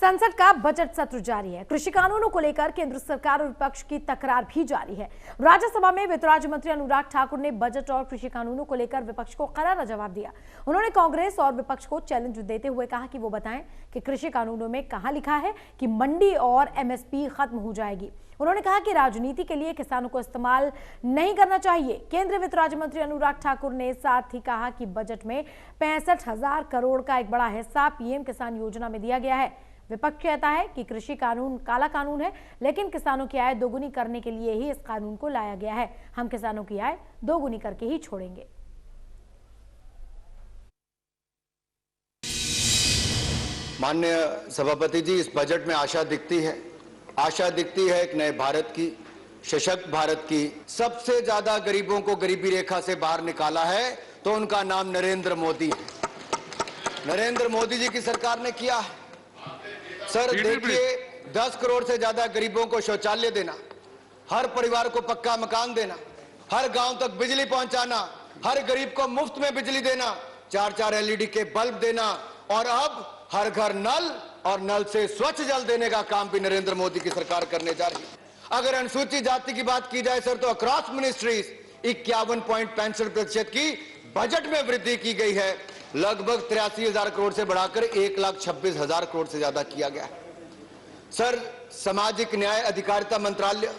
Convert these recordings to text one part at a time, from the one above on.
संसद का बजट सत्र जारी है। कृषि कानूनों को लेकर केंद्र सरकार और विपक्ष की तकरार भी जारी है। राज्यसभा में वित्त राज्य मंत्री अनुराग ठाकुर ने बजट और कृषि कानूनों को लेकर विपक्ष को करारा जवाब दिया। उन्होंने कांग्रेस और विपक्ष को चैलेंज देते हुए कहा कि वो बताएं कि कृषि कानूनों में कहां लिखा है कि मंडी और एमएसपी खत्म हो जाएगी। उन्होंने कहा कि राजनीति के लिए किसानों को इस्तेमाल नहीं करना चाहिए। केंद्रीय वित्त राज्य मंत्री अनुराग ठाकुर ने साथ ही कहा कि बजट में 65,000 करोड़ का एक बड़ा हिस्सा पीएम किसान योजना में दिया गया है। विपक्ष कहता है कि कृषि कानून काला कानून है, लेकिन किसानों की आय दोगुनी करने के लिए ही इस कानून को लाया गया है। हम किसानों की आय दोगुनी करके ही छोड़ेंगे। माननीय सभापति जी, इस बजट में आशा दिखती है एक नए भारत की, सशक्त भारत की। सबसे ज्यादा गरीबों को गरीबी रेखा से बाहर निकाला है तो उनका नाम नरेंद्र मोदी है। नरेंद्र मोदी जी की सरकार ने किया है। सर देखिए, 10 करोड़ से ज्यादा गरीबों को शौचालय देना, हर परिवार को पक्का मकान देना, हर गांव तक बिजली पहुंचाना, हर गरीब को मुफ्त में बिजली देना, 4-4 एलईडी के बल्ब देना और अब हर घर नल और नल से स्वच्छ जल देने का काम भी नरेंद्र मोदी की सरकार करने जा रही है। अगर अनुसूचित जाति की बात की जाए सर, तो अक्रॉस मिनिस्ट्रीज 51.65% की बजट में वृद्धि की गई है। लगभग 83,000 करोड़ से बढ़ाकर 1,26,000 करोड़ से ज्यादा किया गया है। सर, सामाजिक न्याय अधिकारिता मंत्रालय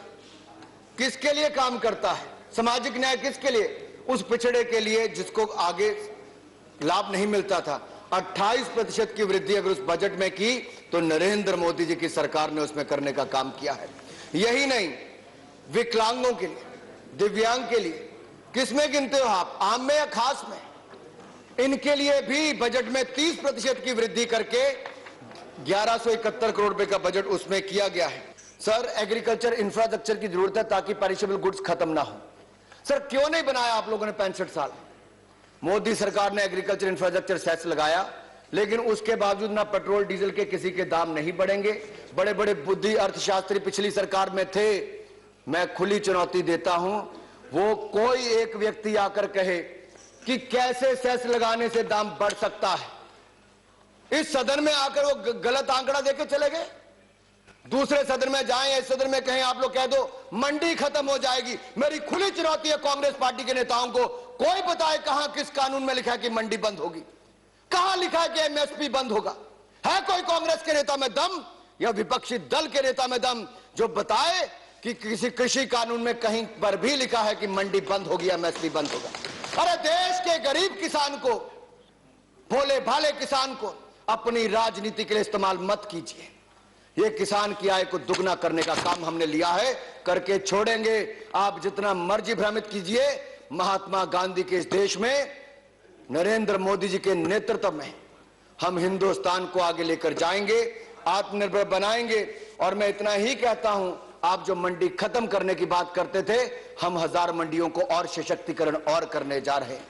किसके लिए काम करता है? सामाजिक न्याय किसके लिए? उस पिछड़े के लिए जिसको आगे लाभ नहीं मिलता था। 28% की वृद्धि अगर उस बजट में की तो नरेंद्र मोदी जी की सरकार ने उसमें करने का काम किया है। यही नहीं, विकलांगों के लिए, दिव्यांग के लिए किसमें गिनते हो आप, आम में या खास में? इनके लिए भी बजट में 30% की वृद्धि करके 1171 करोड़ रुपए का बजट उसमें किया गया है। सर, एग्रीकल्चर इंफ्रास्ट्रक्चर की जरूरत है ताकि पेरिशेबल गुड्स खत्म ना हो। सर, क्यों नहीं बनाया आप लोगों ने 65 साल? मोदी सरकार ने एग्रीकल्चर इंफ्रास्ट्रक्चर सेस लगाया, लेकिन उसके बावजूद ना पेट्रोल डीजल के किसी के दाम नहीं बढ़ेंगे। बड़े बड़े बुद्धि अर्थशास्त्री पिछली सरकार में थे। मैं खुली चुनौती देता हूं, वो कोई एक व्यक्ति आकर कहे कि कैसे सेस लगाने से दाम बढ़ सकता है। इस सदन में आकर वो गलत आंकड़ा देके चले गए। दूसरे सदन में जाएं, इस सदन में कहें, आप लोग कह दो मंडी खत्म हो जाएगी। मेरी खुली चुनौती है कांग्रेस पार्टी के नेताओं को, कोई बताए कहां किस कानून में लिखा है कि मंडी बंद होगी? कहां लिखा है कि एमएसपी बंद होगा? है कोई कांग्रेस के नेता में दम या विपक्षी दल के नेता में दम जो बताए कि किसी कृषि कानून में कहीं पर भी लिखा है कि मंडी बंद होगी, एमएसपी बंद होगा? अरे देश के गरीब किसान को, भोले भाले किसान को अपनी राजनीति के लिए इस्तेमाल मत कीजिए। ये किसान की आय को दुगना करने का काम हमने लिया है, करके छोड़ेंगे। आप जितना मर्जी भ्रमित कीजिए, महात्मा गांधी के इस देश में, नरेंद्र मोदी जी के नेतृत्व में हम हिंदुस्तान को आगे लेकर जाएंगे, आत्मनिर्भर बनाएंगे। और मैं इतना ही कहता हूं, आप जो मंडी खत्म करने की बात करते थे, हम 1000 मंडियों को और सशक्तिकरण और करने जा रहे हैं।